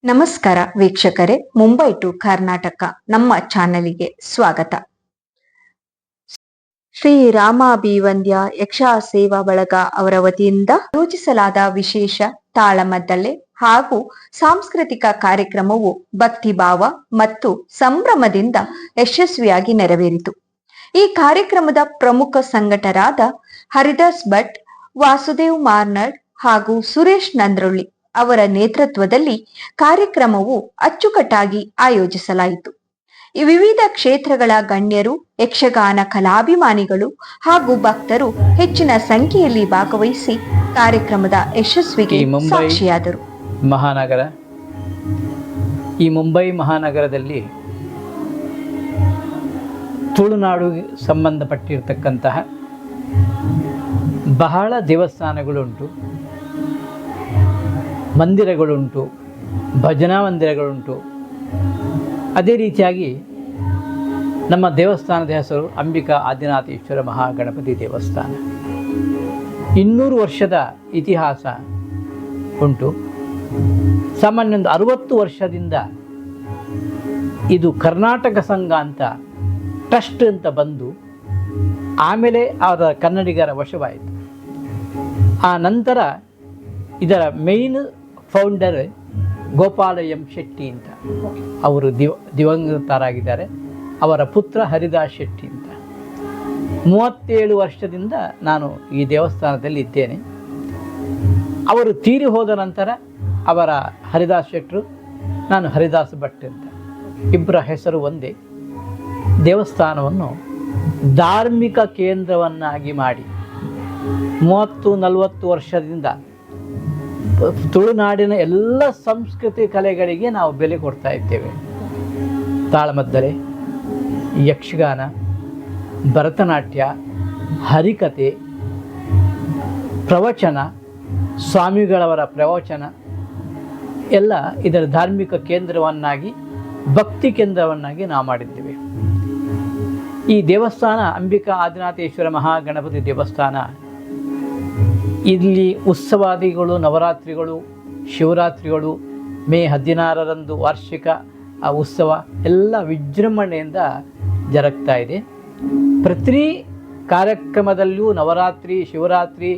ನಮಸ್ಕಾರ ವೀಕ್ಷಕರೇ, ಮುಂಬೈ ಟು ಕರ್ನಾಟಕ ನಮ್ಮ ಚಾನೆಲಿಗೆ ಸ್ವಾಗತ. ಶ್ರೀ ರಾಮಾಭಿವಂದ್ಯ ಯಕ್ಷ ಸೇವಾ ಬಳಗ ಅವರ ವತಿಯಿಂದ ಆಯೋಜಿಸಲಾದ ವಿಶೇಷ ತಾಳಮದ್ದಳೆ ಹಾಗೂ ಸಾಂಸ್ಕೃತಿಕ ಕಾರ್ಯಕ್ರಮವು ಭಕ್ತಿಭಾವ ಮತ್ತು ಸಂಭ್ರಮದಿಂದ ಯಶಸ್ವಿಯಾಗಿ ನೆರವೇರಿತು. ಈ ಕಾರ್ಯಕ್ರಮದ ಪ್ರಮುಖ ಸಂಘಟಕರಾದ ಹರಿದಾಸ್ ಭಟ್, ವಾಸುದೇವ್ ಮಾರ್ನಾಡ್ ಹಾಗೂ ಸುರೇಶ್ ನಂದ್ರೊಳ್ಳಿ ಅವರ ನೇತೃತ್ವದಲ್ಲಿ ಕಾರ್ಯಕ್ರಮವು ಅಚ್ಚುಕಟ್ಟಾಗಿ ಆಯೋಜಿಸಲಾಯಿತು. ಈ ವಿವಿಧ ಕ್ಷೇತ್ರಗಳ ಗಣ್ಯರು, ಯಕ್ಷಗಾನ ಕಲಾಭಿಮಾನಿಗಳು ಹಾಗೂ ಭಕ್ತರು ಹೆಚ್ಚಿನ ಸಂಖ್ಯೆಯಲ್ಲಿ ಭಾಗವಹಿಸಿ ಕಾರ್ಯಕ್ರಮದ ಯಶಸ್ವಿಗೆ ಸಾಕ್ಷಿಯಾದರು. ಈ ಮುಂಬೈ ಮಹಾನಗರದಲ್ಲಿ ತುಳುನಾಡಿಗೆ ಸಂಬಂಧಪಟ್ಟಿರತಕ್ಕಂತಹ ಬಹಳ ದೇವಸ್ಥಾನಗಳುಂಟು, ಮಂದಿರಗಳುಂಟು, ಭಜನಾ ಮಂದಿರಗಳುಂಟು. ಅದೇ ರೀತಿಯಾಗಿ ನಮ್ಮ ದೇವಸ್ಥಾನದ ಹೆಸರು ಅಂಬಿಕಾ ಆದಿನಾಥೇಶ್ವರ ಮಹಾಗಣಪತಿ ದೇವಸ್ಥಾನ. 200 ವರ್ಷದ ಇತಿಹಾಸ ಉಂಟು. ಸಾಮಾನ್ಯ ಒಂದು 60 ವರ್ಷದಿಂದ ಇದು ಕರ್ನಾಟಕ ಸಂಘ ಅಂತ ಟ್ರಸ್ಟ್ ಅಂತ ಬಂದು ಆಮೇಲೆ ಅವರ ಕನ್ನಡಿಗರ ವಶವಾಯಿತು. ಆ ನಂತರ ಇದರ main founder Gopala M Shetty ಅಂತ, ಅವರು ದಿವಂಗತರಾಗಿದ್ದಾರೆ. ಅವರ ಪುತ್ರ ಹರಿದಾಸ್ ಶೆಟ್ಟಿ ಅಂತ. 37 ವರ್ಷದಿಂದ ನಾನು ಈ ದೇವಸ್ಥಾನದಲ್ಲಿ ಇದ್ದೇನೆ. ಅವರು ತೀರಿ ಹೋದ ನಂತರ ಅವರ ಹರಿದಾಸ್ ಶೆಟ್ಟರು, ನಾನು ಹರಿದಾಸ್ ಭಟ್ ಅಂತ, ಇಬ್ಬರ ಹೆಸರು ಒಂದೇ. ದೇವಸ್ಥಾನವನ್ನು ಧಾರ್ಮಿಕ ಕೇಂದ್ರವನ್ನಾಗಿ ಮಾಡಿ 30-40 ವರ್ಷದಿಂದ ತುಳುನಾಡಿನ ಎಲ್ಲ ಸಂಸ್ಕೃತಿ ಕಲೆಗಳಿಗೆ ನಾವು ಬೆಲೆ ಕೊಡ್ತಾ ಇದ್ದೇವೆ. ತಾಳಮದ್ದಳೆ, ಯಕ್ಷಗಾನ, ಭರತನಾಟ್ಯ, ಹರಿಕತೆ, ಪ್ರವಚನ, ಸ್ವಾಮಿಗಳವರ ಪ್ರವಚನ ಎಲ್ಲ ಇದರ ಧಾರ್ಮಿಕ ಕೇಂದ್ರವನ್ನಾಗಿ, ಭಕ್ತಿ ಕೇಂದ್ರವನ್ನಾಗಿ ನಾವು ಮಾಡಿದ್ದೇವೆ. ಈ ದೇವಸ್ಥಾನ ಅಂಬಿಕಾ ಆದಿನಾಥೇಶ್ವರ ಮಹಾಗಣಪತಿ ದೇವಸ್ಥಾನ, ಇಲ್ಲಿ ಉತ್ಸವಾದಿಗಳು, ನವರಾತ್ರಿಗಳು, ಶಿವರಾತ್ರಿಗಳು, ಮೇ 16ರಂದು ವಾರ್ಷಿಕ ಉತ್ಸವ ಎಲ್ಲ ವಿಜೃಂಭಣೆಯಿಂದ ಜರುಗ್ತಾ ಇದೆ. ಪ್ರತಿ ಕಾರ್ಯಕ್ರಮದಲ್ಲಿಯೂ, ನವರಾತ್ರಿ, ಶಿವರಾತ್ರಿ,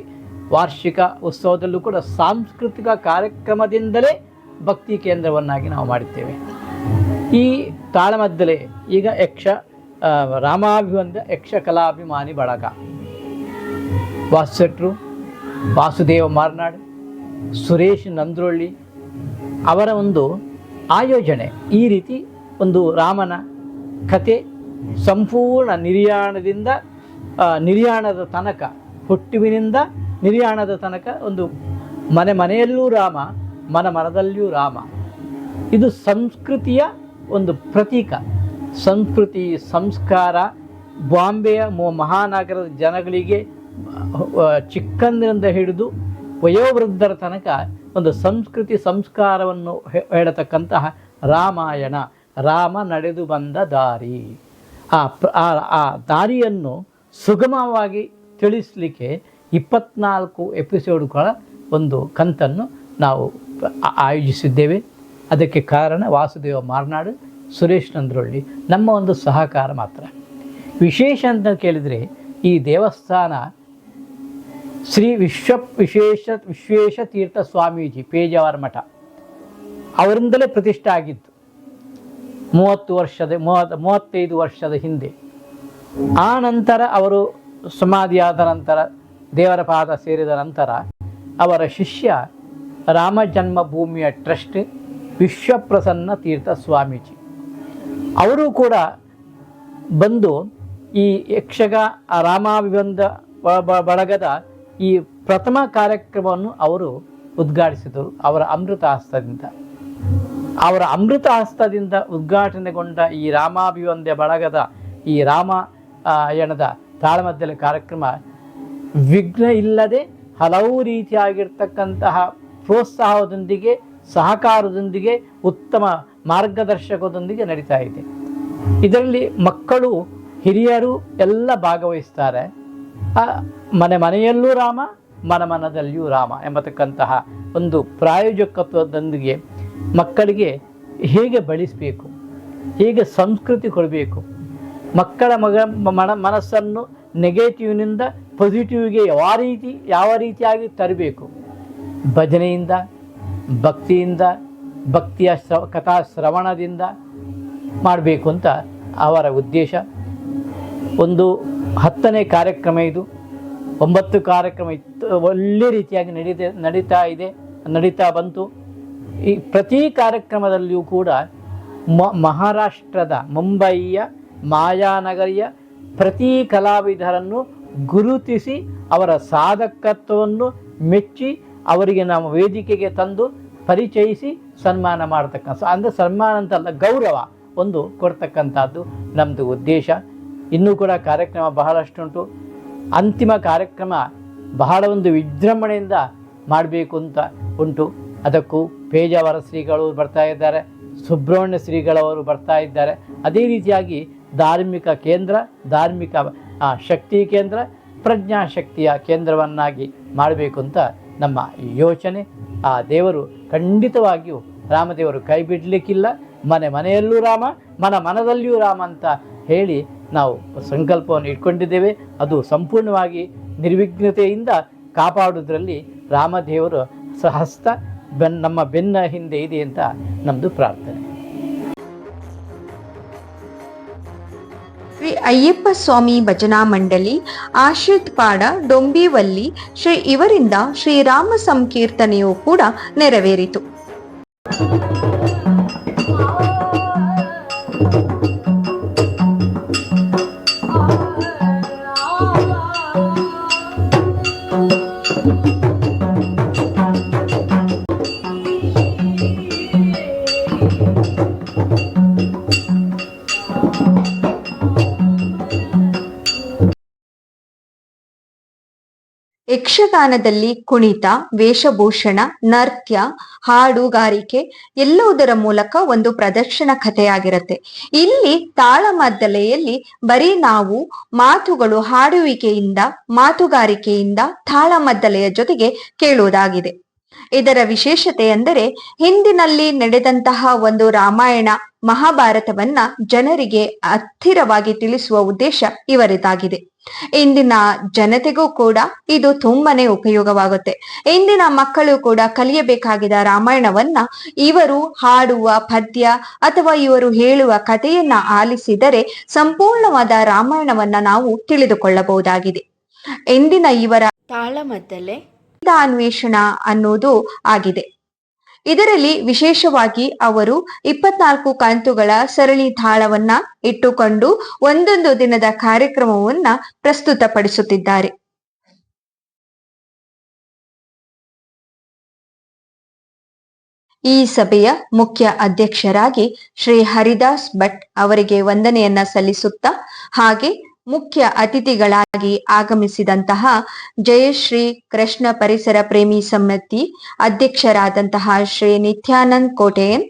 ವಾರ್ಷಿಕ ಉತ್ಸವದಲ್ಲೂ ಕೂಡ ಸಾಂಸ್ಕೃತಿಕ ಕಾರ್ಯಕ್ರಮದಿಂದಲೇ ಭಕ್ತಿ ಕೇಂದ್ರವನ್ನಾಗಿ ನಾವು ಮಾಡಿದ್ದೇವೆ. ಈ ತಾಳಮದ್ದಳೆ ಈಗ ರಾಮಾಭಿವಂದ್ಯ ಯಕ್ಷ ಕಲಾಭಿಮಾನಿ ಬಳಗ, ವಾಸೆಟ್ರು, ವಾಸುದೇವ ಮಾರ್ನಾಡ್, ಸುರೇಶ್ ನಂದ್ರೊಳ್ಳಿ ಅವರ ಒಂದು ಆಯೋಜನೆ. ಈ ರೀತಿ ಒಂದು ರಾಮನ ಕತೆ ಸಂಪೂರ್ಣ ನಿರ್ಯಾಣದ ತನಕ, ಹುಟ್ಟುವಿನಿಂದ ನಿರ್ಯಾಣದ ತನಕ ಒಂದು ಮನೆಯಲ್ಲೂ ರಾಮ, ಮನದಲ್ಲಿಯೂ ರಾಮ. ಇದು ಸಂಸ್ಕೃತಿಯ ಒಂದು ಪ್ರತೀಕ. ಸಂಸ್ಕೃತಿ, ಸಂಸ್ಕಾರ ಬಾಂಬೆಯ ಮಹಾನಗರದ ಜನಗಳಿಗೆ ಚಿಕ್ಕಂದಿನಿಂದ ಹಿಡಿದು ವಯೋವೃದ್ಧರ ತನಕ ಒಂದು ಸಂಸ್ಕೃತಿ ಸಂಸ್ಕಾರವನ್ನು ಹೇಳತಕ್ಕಂತಹ ರಾಮಾಯಣ, ರಾಮ ನಡೆದು ಬಂದ ದಾರಿ. ಆ ದಾರಿಯನ್ನು ಸುಗಮವಾಗಿ ತಿಳಿಸಲಿಕ್ಕೆ 24 ಎಪಿಸೋಡ್ಗಳ ಒಂದು ಕಂತನ್ನು ನಾವು ಆಯೋಜಿಸಿದ್ದೇವೆ. ಅದಕ್ಕೆ ಕಾರಣ ವಾಸುದೇವ ಮಾರ್ನಾಡು, ಸುರೇಶ್ ನಂದ್ರೊಳ್ಳಿ ನಮ್ಮ ಒಂದು ಸಹಕಾರ ಮಾತ್ರ. ವಿಶೇಷ ಅಂತ ಕೇಳಿದರೆ, ಈ ದೇವಸ್ಥಾನ ಶ್ರೀ ವಿಶ್ವೇಶ ತೀರ್ಥ ಸ್ವಾಮೀಜಿ ಪೇಜಾವರ ಮಠ ಅವರಿಂದಲೇ ಪ್ರತಿಷ್ಠೆ ಆಗಿದ್ದು 35 ವರ್ಷದ ಹಿಂದೆ. ಆ ನಂತರ ಅವರು ಸಮಾಧಿಯಾದ ನಂತರ, ದೇವರ ಪಾದ ಸೇರಿದ ನಂತರ ಅವರ ಶಿಷ್ಯ ರಾಮ ಜನ್ಮಭೂಮಿಯ ಟ್ರಸ್ಟ್ ವಿಶ್ವಪ್ರಸನ್ನ ತೀರ್ಥ ಸ್ವಾಮೀಜಿ ಅವರು ಕೂಡ ಬಂದು ಈ ರಾಮಾಭಿವಂದ್ಯ ಬಳಗದ ಈ ಪ್ರಥಮ ಕಾರ್ಯಕ್ರಮವನ್ನು ಅವರು ಉದ್ಘಾಟಿಸಿದರು. ಅವರ ಅಮೃತ ಹಸ್ತದಿಂದ ಉದ್ಘಾಟನೆಗೊಂಡ ಈ ರಾಮಾಭಿವಂದ್ಯ ಬಳಗದ ಈ ರಾಮಾಯಣದ ತಾಳಮದ್ದಳೆ ಕಾರ್ಯಕ್ರಮ ವಿಘ್ನ ಇಲ್ಲದೆ ಹಲವು ರೀತಿಯಾಗಿರ್ತಕ್ಕಂತಹ ಪ್ರೋತ್ಸಾಹದೊಂದಿಗೆ, ಸಹಕಾರದೊಂದಿಗೆ, ಉತ್ತಮ ಮಾರ್ಗದರ್ಶಕದೊಂದಿಗೆ ನಡೀತಾ ಇದೆ. ಇದರಲ್ಲಿ ಮಕ್ಕಳು, ಹಿರಿಯರು ಎಲ್ಲ ಭಾಗವಹಿಸ್ತಾರೆ. ಮನೆಯಲ್ಲೂ ರಾಮ, ಮನದಲ್ಲಿಯೂ ರಾಮ ಎಂಬತಕ್ಕಂತಹ ಒಂದು ಪ್ರಾಯೋಜಕತ್ವದೊಂದಿಗೆ ಮಕ್ಕಳಿಗೆ ಹೇಗೆ ಬೆಳೆಸಬೇಕು, ಹೇಗೆ ಸಂಸ್ಕೃತಿ ಕೊಡಬೇಕು, ಮಕ್ಕಳ ಮನಸ್ಸನ್ನು ನೆಗೆಟಿವ್ನಿಂದ ಪಾಸಿಟಿವ್ಗೆ ಯಾವ ರೀತಿಯಾಗಿ ತರಬೇಕು, ಭಜನೆಯಿಂದ, ಭಕ್ತಿಯಿಂದ, ಭಕ್ತಿಯ ಕಥಾ ಶ್ರವಣದಿಂದ ಮಾಡಬೇಕು ಅಂತ ಅವರ ಉದ್ದೇಶ. ಒಂದು 10ನೇ ಕಾರ್ಯಕ್ರಮ ಇದು. 9 ಕಾರ್ಯಕ್ರಮ ಒಳ್ಳೆ ರೀತಿಯಾಗಿ ನಡೀತಾ ಬಂತು. ಈ ಪ್ರತಿ ಕಾರ್ಯಕ್ರಮದಲ್ಲಿಯೂ ಕೂಡ ಮಹಾರಾಷ್ಟ್ರದ ಮುಂಬಯಿಯ ಮಾಯಾನಗರಿಯ ಪ್ರತಿ ಕಲಾವಿದರನ್ನು ಗುರುತಿಸಿ ಅವರ ಸಾಧಕತ್ವವನ್ನು ಮೆಚ್ಚಿ ಅವರಿಗೆ ನಾವು ವೇದಿಕೆಗೆ ತಂದು ಪರಿಚಯಿಸಿ ಸನ್ಮಾನ ಮಾಡತಕ್ಕಂಥ, ಅಂದರೆ ಸನ್ಮಾನ ಅಂತಲ್ಲ, ಗೌರವ ಒಂದು ಕೊಡ್ತಕ್ಕಂಥದ್ದು ನಮ್ಮದು ಉದ್ದೇಶ. ಇನ್ನೂ ಕೂಡ ಕಾರ್ಯಕ್ರಮ ಬಹಳಷ್ಟುಂಟು. ಅಂತಿಮ ಕಾರ್ಯಕ್ರಮ ಬಹಳ ಒಂದು ವಿಜೃಂಭಣೆಯಿಂದ ಮಾಡಬೇಕು ಅಂತ ಉಂಟು. ಅದಕ್ಕೂ ಪೇಜಾವರ ಶ್ರೀಗಳು ಬರ್ತಾ ಇದ್ದಾರೆ, ಸುಬ್ರಹ್ಮಣ್ಯ ಶ್ರೀಗಳವರು ಬರ್ತಾ ಇದ್ದಾರೆ. ಅದೇ ರೀತಿಯಾಗಿ ಧಾರ್ಮಿಕ ಕೇಂದ್ರ, ಧಾರ್ಮಿಕ ಶಕ್ತಿ ಕೇಂದ್ರ, ಪ್ರಜ್ಞಾಶಕ್ತಿಯ ಕೇಂದ್ರವನ್ನಾಗಿ ಮಾಡಬೇಕು ಅಂತ ನಮ್ಮ ಯೋಚನೆ. ಆ ದೇವರು ಖಂಡಿತವಾಗಿಯೂ, ರಾಮದೇವರು ಕೈ ಬಿಡಲಿಕ್ಕಿಲ್ಲ. ಮನೆಯಲ್ಲೂ ರಾಮ, ಮನದಲ್ಲಿಯೂ ರಾಮ ಅಂತ ಹೇಳಿ ನಾವು ಸಂಕಲ್ಪವನ್ನು ಇಟ್ಕೊಂಡಿದ್ದೇವೆ. ಅದು ಸಂಪೂರ್ಣವಾಗಿ ನಿರ್ವಿಘ್ನತೆಯಿಂದ ಕಾಪಾಡುವುದರಲ್ಲಿ ರಾಮದೇವರು ಹಸ್ತ ನಮ್ಮ ಬೆನ್ನ ಹಿಂದೆ ಇದೆ ಅಂತ ನಮ್ಮದು ಪ್ರಾರ್ಥನೆ. ಶ್ರೀ ಅಯ್ಯಪ್ಪ ಸ್ವಾಮಿ ಭಜನಾ ಮಂಡಳಿ, ಆಶ್ರಿತ್ ಪಾಡ, ಡೊಂಬಿವಲ್ಲಿ ಶ್ರೀ ಇವರಿಂದ ಶ್ರೀರಾಮ ಸಂಕೀರ್ತನೆಯೂ ಕೂಡ ನೆರವೇರಿತು. ಯಕ್ಷಗಾನದಲ್ಲಿ ಕುಣಿತ, ವೇಷಭೂಷಣ, ನೃತ್ಯ, ಹಾಡುಗಾರಿಕೆ ಎಲ್ಲವುದರ ಮೂಲಕ ಒಂದು ಪ್ರದರ್ಶನ ಕಥೆಯಾಗಿರುತ್ತೆ. ಇಲ್ಲಿ ತಾಳಮದ್ದಲೆಯಲ್ಲಿ ಬರೀ ನಾವು ಮಾತುಗಳು ಹಾಡುವಿಕೆಯಿಂದ, ಮಾತುಗಾರಿಕೆಯಿಂದ ತಾಳಮದ್ದಲೆಯ ಜೊತೆಗೆ ಕೇಳುವುದಾಗಿದೆ. ಇದರ ವಿಶೇಷತೆ ಎಂದರೆ ಹಿಂದಿನಲ್ಲಿ ನಡೆದಂತಹ ಒಂದು ರಾಮಾಯಣ ಮಹಾಭಾರತವನ್ನ ಜನರಿಗೆ ಹತ್ತಿರವಾಗಿ ತಿಳಿಸುವ ಉದ್ದೇಶ ಇವರದಾಗಿದೆ. ಇಂದಿನ ಜನತೆಗೂ ಕೂಡ ಇದು ತುಂಬಾನೇ ಉಪಯೋಗವಾಗುತ್ತೆ. ಇಂದಿನ ಮಕ್ಕಳು ಕೂಡ ಕಲಿಯಬೇಕಾಗಿದ್ದ ರಾಮಾಯಣವನ್ನ ಇವರು ಹಾಡುವ ಪದ್ಯ ಅಥವಾ ಇವರು ಹೇಳುವ ಕಥೆಯನ್ನ ಆಲಿಸಿದರೆ ಸಂಪೂರ್ಣವಾದ ರಾಮಾಯಣವನ್ನ ನಾವು ತಿಳಿದುಕೊಳ್ಳಬಹುದಾಗಿದೆ. ಇಂದಿನ ಇವರ ತಾಳಮದ್ದಲೆ ಅನ್ವೇಷಣ ಅನ್ನೋದು ಆಗಿದೆ. ಇದರಲ್ಲಿ ವಿಶೇಷವಾಗಿ ಅವರು 24 ಕಂತುಗಳ ಸರಣಿ ತಾಳವನ್ನ ಇಟ್ಟುಕೊಂಡು ಒಂದೊಂದು ದಿನದ ಕಾರ್ಯಕ್ರಮವನ್ನ ಪ್ರಸ್ತುತಪಡಿಸುತ್ತಿದ್ದಾರೆ. ಈ ಸಭೆಯ ಮುಖ್ಯ ಅಧ್ಯಕ್ಷರಾಗಿ ಶ್ರೀ ಹರಿದಾಸ್ ಭಟ್ ಅವರಿಗೆ ವಂದನೆಯನ್ನ ಸಲ್ಲಿಸುತ್ತಾ, ಹಾಗೆ ಮುಖ್ಯ ಅತಿಥಿಗಳಾಗಿ ಆಗಮಿಸಿದಂತಹ ಜಯಶ್ರೀ ಕೃಷ್ಣ ಪರಿಸರ ಪ್ರೇಮಿ ಸಮಿತಿ ಅಧ್ಯಕ್ಷರಾದಂತಹ ಶ್ರೀ ನಿತ್ಯಾನಂದ್ ಕೋಟೆಯನ್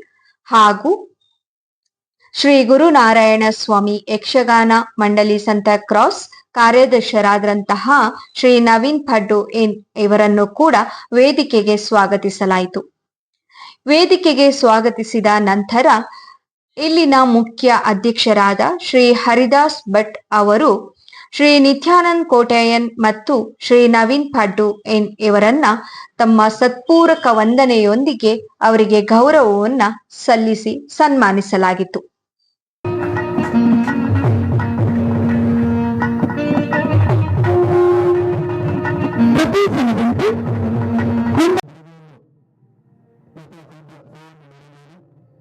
ಹಾಗೂ ಶ್ರೀ ಗುರುನಾರಾಯಣ ಸ್ವಾಮಿ ಯಕ್ಷಗಾನ ಮಂಡಳಿ ಸಂತ ಕ್ರಾಸ್ ಕಾರ್ಯಾಧ್ಯಕ್ಷರಾದಂತಹ ಶ್ರೀ ನವೀನ್ ಪಡ್ಡು ಇವರನ್ನು ಕೂಡ ವೇದಿಕೆಗೆ ಸ್ವಾಗತಿಸಲಾಯಿತು. ವೇದಿಕೆಗೆ ಸ್ವಾಗತಿಸಿದ ನಂತರ ಇಲ್ಲಿನ ಮುಖ್ಯ ಅಧ್ಯಕ್ಷರಾದ ಶ್ರೀ ಹರಿದಾಸ್ ಭಟ್ ಅವರು ಶ್ರೀ ನಿತ್ಯಾನಂದ್ ಕೋಟೆಯನ್ ಮತ್ತು ಶ್ರೀ ನವೀನ್ ಪಡ್ಡು ಇವರನ್ನ ತಮ್ಮ ಸತ್ಪೂರಕ ವಂದನೆಯೊಂದಿಗೆ ಅವರಿಗೆ ಗೌರವವನ್ನ ಸಲ್ಲಿಸಿ ಸನ್ಮಾನಿಸಲಾಗಿತ್ತು.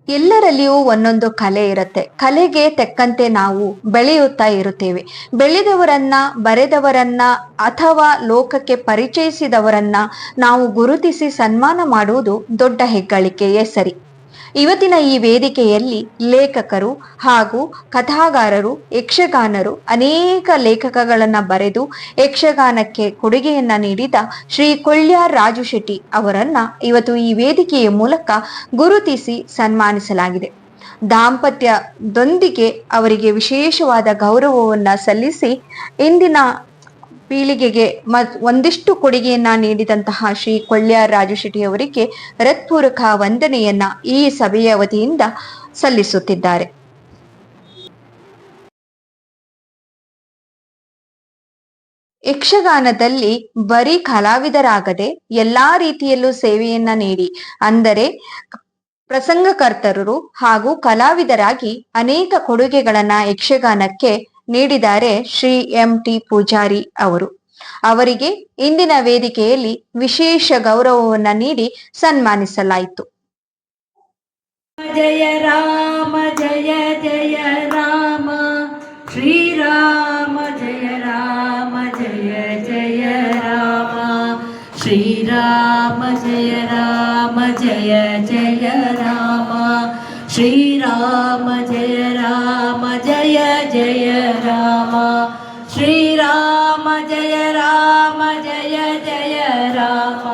ಎಲ್ಲರಲ್ಲಿಯೂ ಒಂದೊಂದು ಕಲೆ ಇರುತ್ತೆ. ಕಲೆಗೆ ತಕ್ಕಂತೆ ನಾವು ಬೆಳೆಯುತ್ತಾ ಇರುತ್ತೇವೆ. ಬೆಳೆದವರನ್ನ, ಬರೆದವರನ್ನ ಅಥವಾ ಲೋಕಕ್ಕೆ ಪರಿಚಯಿಸಿದವರನ್ನ ನಾವು ಗುರುತಿಸಿ ಸನ್ಮಾನ ಮಾಡುವುದು ದೊಡ್ಡ ಹೆಗ್ಗಳಿಕೆಯೇ ಸರಿ. ಇವತ್ತಿನ ಈ ವೇದಿಕೆಯಲ್ಲಿ ಲೇಖಕರು ಹಾಗೂ ಕಥಾಗಾರರು, ಯಕ್ಷಗಾನರು, ಅನೇಕ ಲೇಖಕಗಳನ್ನ ಬರೆದು ಯಕ್ಷಗಾನಕ್ಕೆ ಕೊಡುಗೆಯನ್ನ ನೀಡಿದ ಶ್ರೀ ಕೊಳ್ಳ್ಯಾರ್ ರಾಜು ಶೆಟ್ಟಿ ಅವರನ್ನ ಇವತ್ತು ಈ ವೇದಿಕೆಯ ಮೂಲಕ ಗುರುತಿಸಿ ಸನ್ಮಾನಿಸಲಾಗಿದೆ. ದಾಂಪತ್ಯದೊಂದಿಗೆ ಅವರಿಗೆ ವಿಶೇಷವಾದ ಗೌರವವನ್ನ ಸಲ್ಲಿಸಿ ಇಂದಿನ ಪೀಳಿಗೆಗೆ ಒಂದಿಷ್ಟು ಕೊಡುಗೆಯನ್ನ ನೀಡಿದಂತಹ ಶ್ರೀ ಕೊಳ್ಳ್ಯಾರ ರಾಜು ಶೆಟ್ಟಿ ಅವರಿಗೆ ಹೃತ್ಪೂರ್ವಕ ವಂದನೆಯನ್ನ ಈ ಸಭೆಯ ವತಿಯಿಂದ ಸಲ್ಲಿಸುತ್ತಿದ್ದಾರೆ. ಯಕ್ಷಗಾನದಲ್ಲಿ ಬರೀ ಕಲಾವಿದರಾಗದೆ ಎಲ್ಲಾ ರೀತಿಯಲ್ಲೂ ಸೇವೆಯನ್ನ ನೀಡಿ, ಅಂದರೆ ಪ್ರಸಂಗಕರ್ತರು ಹಾಗೂ ಕಲಾವಿದರಾಗಿ ಅನೇಕ ಕೊಡುಗೆಗಳನ್ನ ಯಕ್ಷಗಾನಕ್ಕೆ ನೀಡಿದ್ದಾರೆ ಶ್ರೀ ಎಂ.ಟಿ. ಪೂಜಾರಿ ಅವರು. ಅವರಿಗೆ ಇಂದಿನ ವೇದಿಕೆಯಲ್ಲಿ ವಿಶೇಷ ಗೌರವವನ್ನ ನೀಡಿ ಸನ್ಮಾನಿಸಲಾಯಿತು. ಜಯ ರಾಮ ಜಯ ಜಯ ರಾಮ ಶ್ರೀರಾಮ ಜಯ ರಾಮ ಜಯ ಜಯ ರಾಮ ಶ್ರೀರಾಮ ಜಯ ರಾಮ ಜಯ ಜಯ ರಾಮ ಶ್ರೀರಾಮ ಜಯ ರಾಮ ಜಯ ಜಯ ರಾಮ ಶ್ರೀರಾಮ ಜಯ ರಾಮ ಜಯ ಜಯ ರಾಮ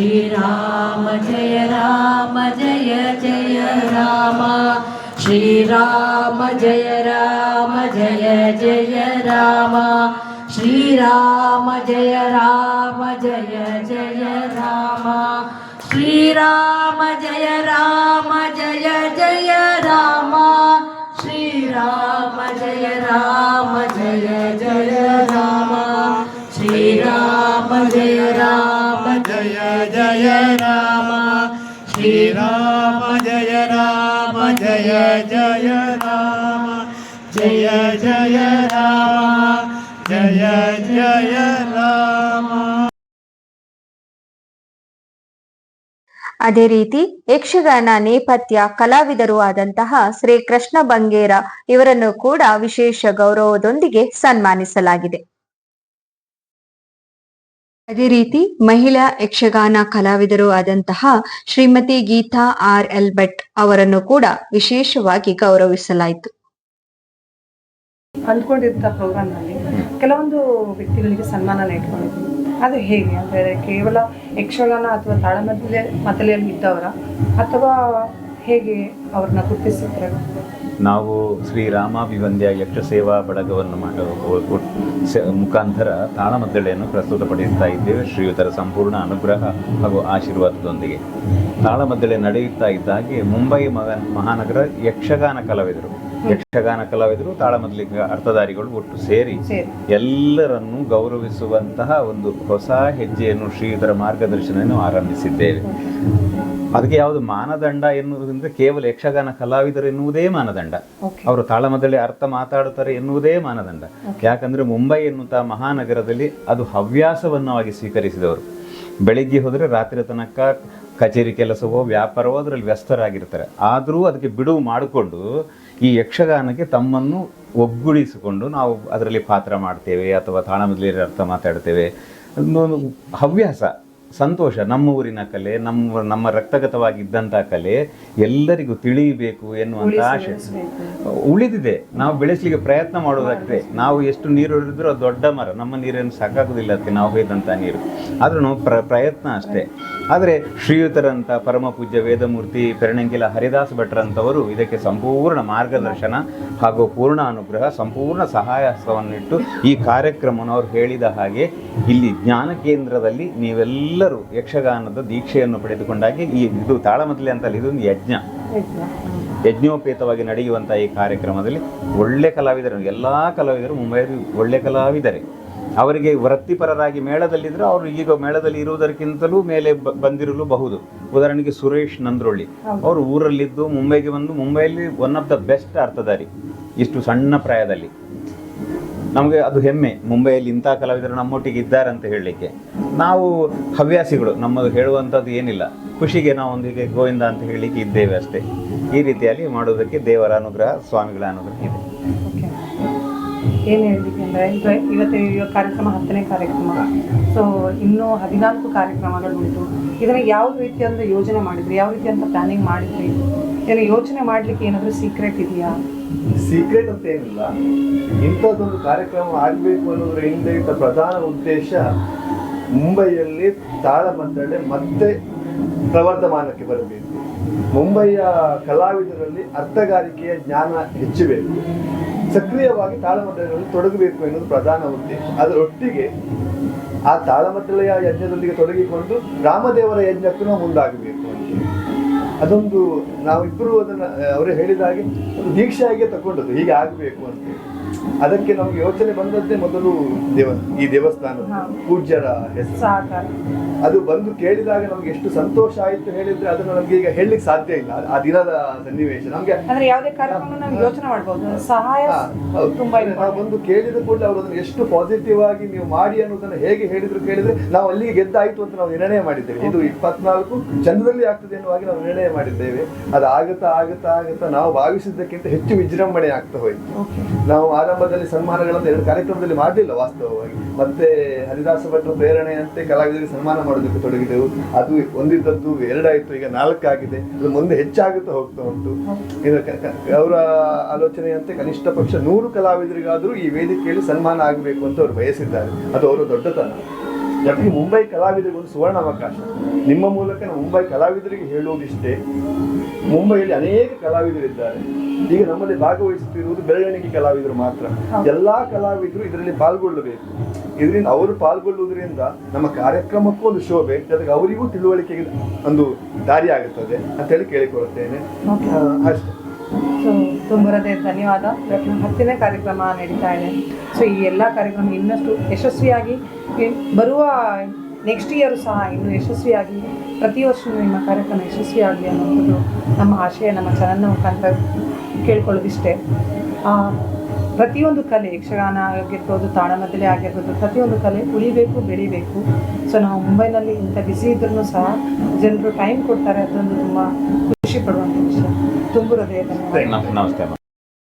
ಶ್ರೀರಾಮ ಜಯ ರಾಮ ಜಯ ಜಯ ರಾಮ ಶ್ರೀರಾಮ ಜಯ ರಾಮ ಜಯ ಜಯ ರಾಮ ಶ್ರೀರಾಮ ಜಯ ರಾಮ ಜಯ ಜಯ ರಾಮ ಶ್ರೀರಾಮ ಜಯ ರಾಮ ಜಯ ಜಯ ರಾಮ ಶ್ರೀರಾಮ ಜಯ ರಾಮ ಜಯ ಜಯ ರಾಮ ಶ್ರೀರಾಮ ಜಯ ರಾಮ ಜಯ ಜಯ ರಾಮ ಶ್ರೀರಾಮ ಜಯ ರಾಮ ಜಯ ಜಯ ರಾಮ ಜಯ ಜಯ ರಾಮ ಜಯ ಜಯ ರಾಮ. ಅದೇ ರೀತಿ ಯಕ್ಷಗಾನ ನೇಪಥ್ಯ ಕಲಾವಿದರು ಆದಂತಹ ಶ್ರೀ ಕೃಷ್ಣ ಬಂಗೇರ ಇವರನ್ನು ಕೂಡ ವಿಶೇಷ ಗೌರವದೊಂದಿಗೆ ಸನ್ಮಾನಿಸಲಾಗಿದೆ. ಅದೇ ರೀತಿ ಮಹಿಳಾ ಯಕ್ಷಗಾನ ಕಲಾವಿದರು ಆದಂತಹ ಶ್ರೀಮತಿ ಗೀತಾ ಆರ್.ಎಲ್. ಭಟ್ ಅವರನ್ನು ಕೂಡ ವಿಶೇಷವಾಗಿ ಗೌರವಿಸಲಾಯಿತು. ಅಂದ್ಕೊಂಡಿದ್ದ ಪ್ರೋಗ್ರಾಮ್ನಲ್ಲಿ ಕೆಲವೊಂದು ವ್ಯಕ್ತಿಗಳಿಗೆ ಸನ್ಮಾನ ಇಟ್ಕೊಂಡಿದ್ವಿ. ಅದು ಹೇಗೆ ಅಂದರೆ ಕೇವಲ ಯಕ್ಷಗಾನ ಅಥವಾ ತಾಳಮದ್ದಲೆಯಲ್ಲಿ ಇದ್ದವರ ಅಥವಾ ಹೇಗೆ ಅವ್ರನ್ನ ಗುರುತಿಸಿದ್ರೆ? ನಾವು ಶ್ರೀರಾಮಾಭಿವಂದ್ಯ ಯಕ್ಷ ಸೇವಾ ಬಳಗವನ್ನು ಮುಖಾಂತರ ತಾಳಮದ್ದಳೆಯನ್ನು ಪ್ರಸ್ತುತಪಡಿಸ್ತಾ ಇದ್ದೇವೆ ಶ್ರೀಯುತರ ಸಂಪೂರ್ಣ ಅನುಗ್ರಹ ಹಾಗೂ ಆಶೀರ್ವಾದದೊಂದಿಗೆ. ತಾಳಮದ್ದಳೆ ನಡೆಯುತ್ತಾ ಇದ್ದಾಗೆ ಮುಂಬೈ ಮಹಾನಗರ ಯಕ್ಷಗಾನ ಕಲಾವಿದರು ತಾಳಮದ್ದಲಿಗ ಅರ್ಥಧಾರಿಗಳು ಒಟ್ಟು ಸೇರಿ ಎಲ್ಲರನ್ನೂ ಗೌರವಿಸುವಂತಹ ಒಂದು ಹೊಸ ಹೆಜ್ಜೆಯನ್ನು ಶ್ರೀಯುತರ ಮಾರ್ಗದರ್ಶನವನ್ನು ಆರಂಭಿಸಿದ್ದೇವೆ. ಅದಕ್ಕೆ ಯಾವುದು ಮಾನದಂಡ ಎನ್ನುವುದರಿಂದ ಕೇವಲ ಯಕ್ಷಗಾನ ಕಲಾವಿದರು ಎನ್ನುವುದೇ ಮಾನದಂಡ, ಅವರು ತಾಳಮದ್ದಳೆ ಅರ್ಥ ಮಾತಾಡುತ್ತಾರೆ ಎನ್ನುವುದೇ ಮಾನದಂಡ. ಯಾಕಂದ್ರೆ ಮುಂಬೈ ಎನ್ನುತ್ತಾ ಮಹಾನಗರದಲ್ಲಿ ಅದು ಹವ್ಯಾಸವನ್ನಾಗಿ ಸ್ವೀಕರಿಸಿದವರು. ಬೆಳಿಗ್ಗೆ ಹೋದರೆ ರಾತ್ರಿ ತನಕ ಕಚೇರಿ ಕೆಲಸವೋ ವ್ಯಾಪಾರವೋ ಅದರಲ್ಲಿ ವ್ಯಸ್ತರಾಗಿರ್ತಾರೆ. ಆದರೂ ಅದಕ್ಕೆ ಬಿಡುವು ಮಾಡಿಕೊಂಡು ಈ ಯಕ್ಷಗಾನಕ್ಕೆ ತಮ್ಮನ್ನು ಒಗ್ಗೂಡಿಸಿಕೊಂಡು ನಾವು ಅದರಲ್ಲಿ ಪಾತ್ರ ಮಾಡ್ತೇವೆ ಅಥವಾ ತಾಳಮದ್ದಲೆಯಲ್ಲಿ ಅರ್ಥ ಮಾತಾಡ್ತೇವೆ. ಒಂದು ಹವ್ಯಾಸ, ಸಂತೋಷ. ನಮ್ಮ ಊರಿನ ಕಲೆ, ನಮ್ಮ ರಕ್ತಗತವಾಗಿದ್ದಂಥ ಕಲೆ ಎಲ್ಲರಿಗೂ ತಿಳಿಯಬೇಕು ಎನ್ನುವಂಥ ಆಶೆ ಉಳಿದಿದೆ. ನಾವು ಬೆಳೆಸಲಿಕ್ಕೆ ಪ್ರಯತ್ನ ಮಾಡೋದಕ್ಕೆ ನಾವು ಎಷ್ಟು ನೀರು ಹೊಡೆದ್ರೂ ಅದು ದೊಡ್ಡ ಮರ, ನಮ್ಮ ನೀರೇನು ಸಾಕಾಗೋದಿಲ್ಲ ಅದಕ್ಕೆ ನಾವು ಹೊಯ್ದಂಥ ನೀರು. ಆದರೂ ನಾವು ಪ್ರಯತ್ನ ಅಷ್ಟೇ. ಆದರೆ ಶ್ರೀಯುತರಂಥ ಪರಮ ಪೂಜ್ಯ ವೇದಮೂರ್ತಿ ಪೆರಣಂಗಿಲ ಹರಿದಾಸ ಭಟ್ರಂಥವರು ಇದಕ್ಕೆ ಸಂಪೂರ್ಣ ಮಾರ್ಗದರ್ಶನ ಹಾಗೂ ಪೂರ್ಣ ಅನುಗ್ರಹ, ಸಂಪೂರ್ಣ ಸಹಾಯಹಸ್ತವನ್ನಿಟ್ಟು ಈ ಕಾರ್ಯಕ್ರಮವನ್ನು ಅವರು ಹೇಳಿದ ಹಾಗೆ ಇಲ್ಲಿ ಜ್ಞಾನ ಕೇಂದ್ರದಲ್ಲಿ ನೀವೆಲ್ಲರೂ ಯಕ್ಷಗಾನದ ದೀಕ್ಷೆಯನ್ನು ಪಡೆದುಕೊಂಡಾಗಿ ಇದು ತಾಳಮದ್ದಲೆ ಅಂತಲ್ಲ, ಇದೊಂದು ಯಜ್ಞೋಪೇತವಾಗಿ ನಡೆಯುವಂಥ ಈ ಕಾರ್ಯಕ್ರಮದಲ್ಲಿ ಒಳ್ಳೆ ಕಲಾವಿದರು, ಎಲ್ಲ ಕಲಾವಿದರು ಮುಂಬೈಯಲ್ಲಿ ಒಳ್ಳೆ ಕಲಾವಿದರೆ. ಅವರಿಗೆ ವೃತ್ತಿಪರರಾಗಿ ಮೇಳದಲ್ಲಿದ್ದರೆ ಅವರು ಈಗ ಮೇಳದಲ್ಲಿ ಇರುವುದಕ್ಕಿಂತಲೂ ಮೇಲೆ ಬಂದಿರಲೂಬಹುದು. ಉದಾಹರಣೆಗೆ ಸುರೇಶ್ ನಂದ್ರೊಳ್ಳಿ ಅವರು ಊರಲ್ಲಿದ್ದು ಮುಂಬೈಗೆ ಬಂದು ಮುಂಬೈಯಲ್ಲಿ ಒನ್ ಆಫ್ ದ ಬೆಸ್ಟ್ ಅರ್ಥಧಾರಿ ಇಷ್ಟು ಸಣ್ಣ ಪ್ರಾಯದಲ್ಲಿ. ನಮಗೆ ಅದು ಹೆಮ್ಮೆ, ಮುಂಬೈಯಲ್ಲಿ ಇಂಥ ಕಲಾವಿದರು ನಮ್ಮೊಟ್ಟಿಗೆ ಇದ್ದಾರೆ ಅಂತ ಹೇಳಲಿಕ್ಕೆ. ನಾವು ಹವ್ಯಾಸಿಗಳು, ನಮ್ಮದು ಹೇಳುವಂಥದ್ದು ಏನಿಲ್ಲ, ಖುಷಿಗೆ ನಾವು ಒಂದಿಗೆ ಗೋವಿಂದ ಅಂತ ಹೇಳಲಿಕ್ಕೆ ಇದ್ದೇವೆ ಅಷ್ಟೇ. ಈ ರೀತಿಯಲ್ಲಿ ಮಾಡೋದಕ್ಕೆ ದೇವರ ಅನುಗ್ರಹ, ಸ್ವಾಮಿಗಳ ಅನುಗ್ರಹ ಇದೆ. ಏನು ಹೇಳಲಿಕ್ಕೆ ಅಂದರೆ ಇವತ್ತು ಕಾರ್ಯಕ್ರಮ 10ನೇ ಕಾರ್ಯಕ್ರಮ. ಸೊ ಇನ್ನೂ 14 ಕಾರ್ಯಕ್ರಮಗಳು ಉಂಟು. ಇದನ್ನು ಯಾವ ರೀತಿಯಿಂದ ಯೋಜನೆ ಮಾಡಿದ್ರಿ, ಯಾವ ರೀತಿಯಂತ ಪ್ಲಾನಿಂಗ್ ಮಾಡಿದ್ರಿ? ಇದನ್ನು ಯೋಚನೆ ಮಾಡಲಿಕ್ಕೆ ಏನಾದರೂ ಸೀಕ್ರೆಟ್ ಇದೆಯಾ? ಸೀಕ್ರೆಟ್ ಅಂತ ಏನಿಲ್ಲ, ಇಂಥದ್ದೊಂದು ಕಾರ್ಯಕ್ರಮ ಆಗಬೇಕು ಅನ್ನೋದ್ರ ಹಿಂದೆ ಇದ್ದ ಪ್ರಧಾನ ಉದ್ದೇಶ ಮುಂಬೈಯಲ್ಲಿ ತಾಳಮದ್ದಳೆ ಮತ್ತೆ ಪ್ರವರ್ಧಮಾನಕ್ಕೆ ಬರಬೇಕು. ಮುಂಬೈಯ ಕಲಾವಿದರಲ್ಲಿ ಅರ್ಥಗಾರಿಕೆಯ ಜ್ಞಾನ ಹೆಚ್ಚಬೇಕು. ಸಕ್ರಿಯವಾಗಿ ತಾಳಮದ್ದಳೆಗಳಲ್ಲಿ ತೊಡಗಬೇಕು ಎನ್ನುವುದು ಪ್ರಧಾನ ಉದ್ದೇಶ. ಅದರೊಟ್ಟಿಗೆ ಆ ತಾಳಮದ್ದಳೆಯ ಯಜ್ಞದೊಂದಿಗೆ ತೊಡಗಿಕೊಂಡು ರಾಮದೇವರ ಯಜ್ಞಕ್ಕೂ ನಾವು ಮುಂದಾಗಬೇಕು ಅಂತ. ಅದೊಂದು ನಾವಿಬ್ಬರು ಅದನ್ನು ಅವರೇ ಹೇಳಿದ ಹಾಗೆ ಒಂದು ದೀಕ್ಷೆಯಾಗಿಯೇ ತಗೊಂಡದ್ದು, ಹೀಗೆ ಆಗಬೇಕು ಅಂತ. ಅದಕ್ಕೆ ನಮ್ಗೆ ಯೋಚನೆ ಬಂದದ್ದೇ ಮೊದಲು ಈ ದೇವಸ್ಥಾನದ ಪೂಜ್ಯರ ಹೆಸರು ಸಹಕಾರ. ಅದು ಬಂದು ಕೇಳಿದಾಗ ನಮ್ಗೆ ಎಷ್ಟು ಸಂತೋಷ ಆಯ್ತು ಹೇಳಿದ್ರೆ ಅದನ್ನು ನಮ್ಗೆ ಈಗ ಹೇಳಲಿಕ್ಕೆ ಸಾಧ್ಯ ಇಲ್ಲ. ಆ ದಿನದ ಸನ್ನಿವೇಶ ನಮ್ಗೆ ಅಂದ್ರೆ ಯಾವುದೇ ಕಾರ್ಯಕ್ರಮ ನಾವು ಯೋಚನೆ ಮಾಡಬಹುದು, ಸಹಾಯ ತುಂಬಾ ನಾವು ಬಂದು ಕೇಳಿದ ಕೂಡಲೇ ಅವರು ಅದನ್ನು ಎಷ್ಟು ಪಾಸಿಟಿವ್ ಆಗಿ ನೀವು ಮಾಡಿ ಅನ್ನೋದನ್ನ ಹೇಗೆ ಕೇಳಿದ್ರೆ ನಾವು ಅಲ್ಲಿಗೆ ಗೆದ್ದಾಯ್ತು ಅಂತ ನಾವು ನಿರ್ಣಯ ಮಾಡಿದ್ದೇವೆ. ಇದು 24 ಚಂದ್ರದಲ್ಲಿ ಆಗ್ತದೆ ಎನ್ನುವಾಗಿ ನಾವು ನಿರ್ಣಯ ಮಾಡಿದ್ದೇವೆ. ಅದು ಆಗುತ್ತಾ ನಾವು ಭಾವಿಸಿದ್ದಕ್ಕಿಂತ ಹೆಚ್ಚು ವಿಜೃಂಭಣೆ ಆಗ್ತಾ ಹೋಯ್ತು. ನಾವು ಆರಂಭದಲ್ಲಿ ಸನ್ಮಾನಗಳನ್ನು 2 ಕಾರ್ಯಕ್ರಮದಲ್ಲಿ ಮಾಡಲಿಲ್ಲ ವಾಸ್ತವವಾಗಿ. ಮತ್ತೆ ಹರಿದಾಸ ಭಟ್ರ ಪ್ರೇರಣೆಯಂತೆ ಕಲಾವಿದರಿಗೆ ಸನ್ಮಾನ ಮಾಡೋದಕ್ಕೆ ತೊಡಗಿದೆವು. ಅದು ಒಂದಿದ್ದದ್ದು 2 ಆಯ್ತು, ಈಗ 4 ಆಗಿದೆ. ಅದು ಮುಂದೆ ಹೆಚ್ಚಾಗುತ್ತಾ ಹೋಗ್ತಾ ಉಂಟು. ಅವರ ಆಲೋಚನೆಯಂತೆ ಕನಿಷ್ಠ ಪಕ್ಷ 100 ಕಲಾವಿದರಿಗಾದರೂ ಈ ವೇದಿಕೆಯಲ್ಲಿ ಸನ್ಮಾನ ಆಗಬೇಕು ಅಂತ ಅವರು ಬಯಸಿದ್ದಾರೆ. ಅದು ಅವರ ದೊಡ್ಡತನ. ಜೊತೆಗೆ ಮುಂಬೈ ಕಲಾವಿದರಿಗೆ ಒಂದು ಸುವರ್ಣ ಅವಕಾಶ. ನಿಮ್ಮ ಮೂಲಕ ನಾವು ಮುಂಬೈ ಕಲಾವಿದರಿಗೆ ಹೇಳುವುದಿಷ್ಟೇ, ಮುಂಬೈಯಲ್ಲಿ ಅನೇಕ ಕಲಾವಿದರಿದ್ದಾರೆ. ಈಗ ನಮ್ಮಲ್ಲಿ ಭಾಗವಹಿಸುತ್ತಿರುವುದು ಬೆರಳೆಣಿಕೆ ಕಲಾವಿದರು ಮಾತ್ರ. ಎಲ್ಲಾ ಕಲಾವಿದರು ಇದರಲ್ಲಿ ಪಾಲ್ಗೊಳ್ಳಬೇಕು. ಇದರಿಂದ ಅವರು ಪಾಲ್ಗೊಳ್ಳುವುದರಿಂದ ನಮ್ಮ ಕಾರ್ಯಕ್ರಮಕ್ಕೂ ಒಂದು ಶೋಭೆ, ಜೊತೆಗೆ ಅವರಿಗೂ ತಿಳುವಳಿಕೆಗೆ ಒಂದು ದಾರಿ ಆಗುತ್ತದೆ ಅಂತೇಳಿ ಕೇಳಿಕೊಳ್ಳುತ್ತೇನೆ. ಅಷ್ಟೇ. ಸೊ ತುಂಬ ಧನ್ಯವಾದ. 10ನೇ ಕಾರ್ಯಕ್ರಮ ನಡೀತಾ ಇದೆ. ಸೊ ಈ ಎಲ್ಲ ಕಾರ್ಯಕ್ರಮ ಇನ್ನಷ್ಟು ಯಶಸ್ವಿಯಾಗಿ ಬರುವ ನೆಕ್ಸ್ಟ್ ಇಯರು ಸಹ ಇನ್ನೂ ಯಶಸ್ವಿಯಾಗಿ ಪ್ರತಿ ವರ್ಷ ನಿಮ್ಮ ಕಾರ್ಯಕ್ರಮ ಯಶಸ್ವಿಯಾಗಲಿ ಅನ್ನೋದು ನಮ್ಮ ಆಶಯ. ನಮ್ಮ ಚಾನಲ್ನ ಮುಖಾಂತರ ಕೇಳ್ಕೊಳ್ಳೋದಿಷ್ಟೇ. ಪ್ರತಿಯೊಂದು ಕಲೆ, ಯಕ್ಷಗಾನ ಆಗಿರ್ಬೋದು, ತಾಳಮದ್ದಲೆ ಆಗಿರ್ಬೋದು, ಪ್ರತಿಯೊಂದು ಕಲೆ ಉಳಿಬೇಕು, ಬೆಳಿಬೇಕು. ಸೊ ನಾವು ಮುಂಬೈನಲ್ಲಿ ಇಂಥ ಬಿಸಿ ಇದ್ರೂ ಸಹ ಜನರು ಟೈಮ್ ಕೊಡ್ತಾರೆ. ಅದೊಂದು ತುಂಬ ಖುಷಿ ಪಡುವಂಥ ವಿಷಯ. ತುಂಬ ಹೃದಯ ಧನ್ಯವಾದ. ನಮಸ್ತೆ.